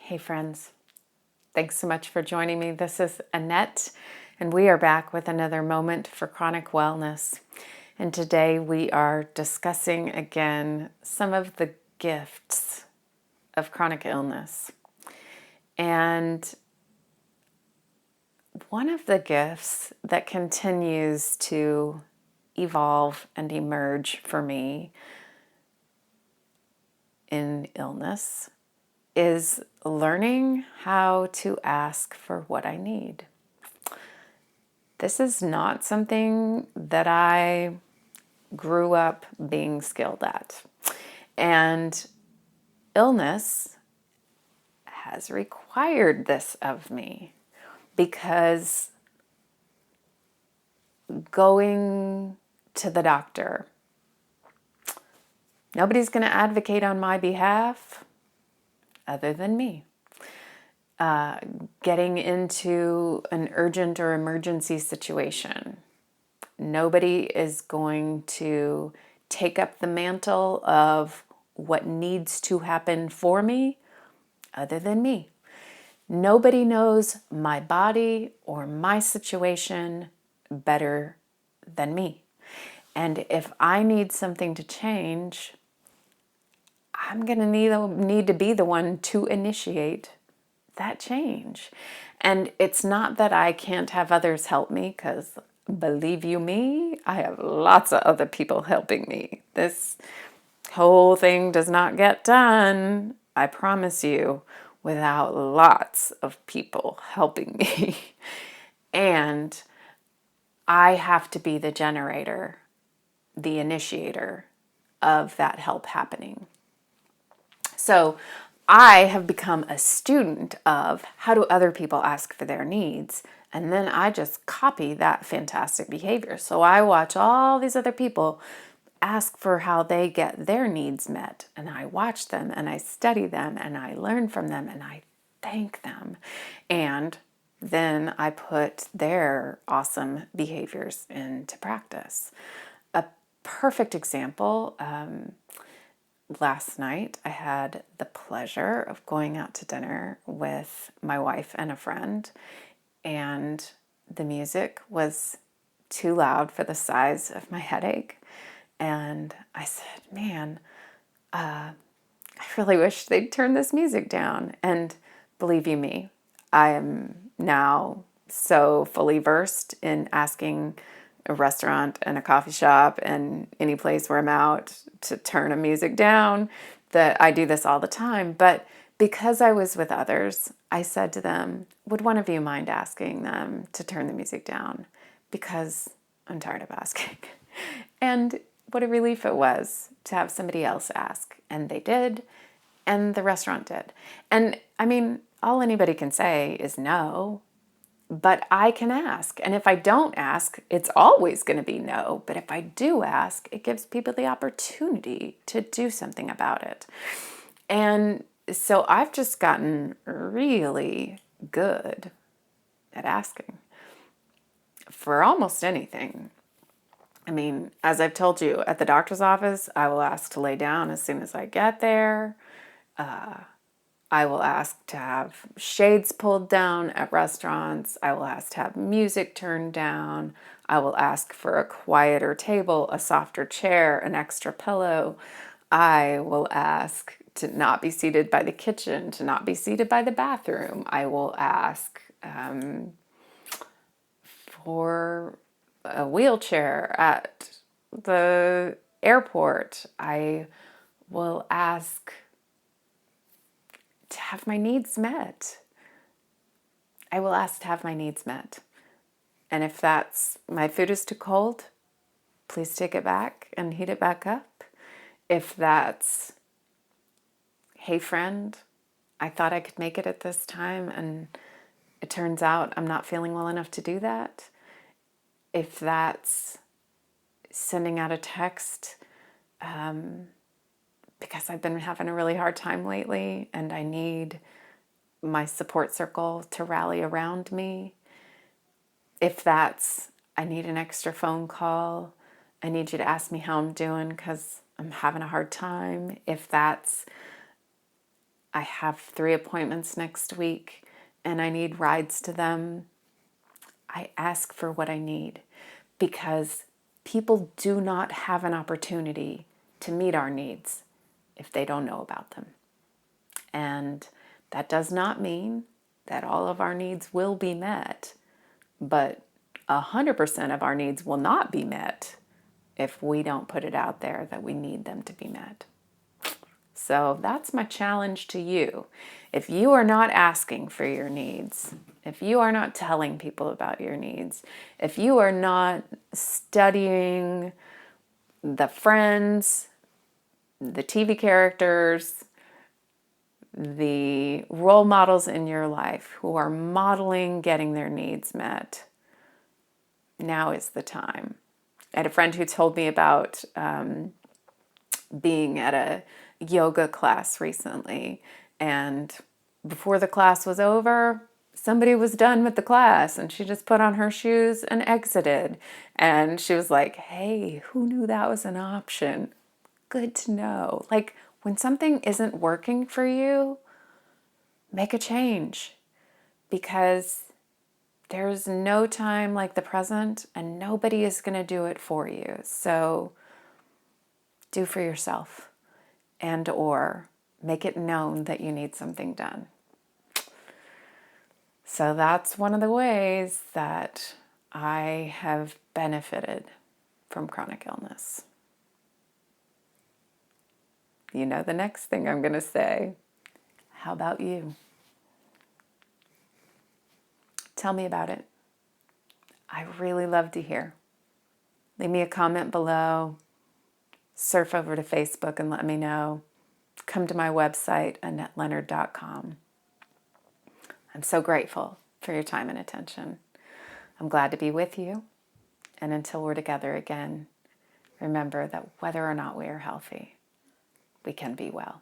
Hey friends, thanks so much for joining me. This is Annette, and we are back with another moment for chronic wellness. And today we are discussing again some of the gifts of chronic illness. And one of the gifts that continues to evolve and emerge for me in illness is learning how to ask for what I need. This is not something that I grew up being skilled at. And illness has required this of me because going to the doctor, nobody's going to advocate on my behalf other than me. Getting into an urgent or emergency situation, nobody is going to take up the mantle of what needs to happen for me other than me. Nobody knows my body or my situation better than me. And if I need something to change, I'm going to need to be the one to initiate that change. And it's not that I can't have others help me, because believe you me, I have lots of other people helping me. This whole thing does not get done, I promise you, without lots of people helping me. And I have to be the generator, the initiator of that help happening. So I have become a student of how do other people ask for their needs, and then I just copy that fantastic behavior. So I watch all these other people ask for how they get their needs met, and I watch them and I study them and I learn from them and I thank them. And then I put their awesome behaviors into practice. A perfect example, last night, I had the pleasure of going out to dinner with my wife and a friend, and the music was too loud for the size of my headache. And I said, man, I really wish they'd turn this music down. And believe you me, I am now so fully versed in asking a restaurant and a coffee shop and any place where I'm out to turn a music down that I do this all the time. But because I was with others, I said to them, would one of you mind asking them to turn the music down? Because I'm tired of asking. And what a relief it was to have somebody else ask. And they did, and the restaurant did. And I mean, all anybody can say is no, but I can ask. And if I don't ask, it's always going to be no. But if I do ask, it gives people the opportunity to do something about it. And so I've just gotten really good at asking for almost anything. I mean, as I've told you, at the doctor's office, I will ask to lay down as soon as I get there. I will ask to have shades pulled down at restaurants. I will ask to have music turned down. I will ask for a quieter table, a softer chair, an extra pillow. I will ask to not be seated by the kitchen, to not be seated by the bathroom. I will ask for a wheelchair at the airport. I will ask to have my needs met. I will ask to have my needs met. And if that's my food is too cold, please take it back and heat it back up. If that's, hey friend, I thought I could make it at this time and it turns out I'm not feeling well enough to do that. If that's sending out a text because I've been having a really hard time lately and I need my support circle to rally around me. If that's, I need an extra phone call, I need you to ask me how I'm doing because I'm having a hard time. If that's, I have 3 appointments next week and I need rides to them, I ask for what I need, because people do not have an opportunity to meet our needs if they don't know about them. And that does not mean that all of our needs will be met, but 100% of our needs will not be met if we don't put it out there that we need them to be met. So that's my challenge to you. If you are not asking for your needs, if you are not telling people about your needs, if you are not studying the friends, the TV characters, the role models in your life who are modeling getting their needs met, now is the time. I had a friend who told me about being at a yoga class recently, and before the class was over, somebody was done with the class and she just put on her shoes and exited. And she was like, hey, who knew that was an option? Good to know. Like, when something isn't working for you, make a change, because there's no time like the present and nobody is going to do it for you. So do for yourself, and or make it known that you need something done. So that's one of the ways that I have benefited from chronic illness. You know the next thing I'm going to say. How about you? Tell me about it. I really love to hear. Leave me a comment below. Surf over to Facebook and let me know. Come to my website, AnnetteLeonard.com. I'm so grateful for your time and attention. I'm glad to be with you. And until we're together again, remember that whether or not we are healthy, we can be well.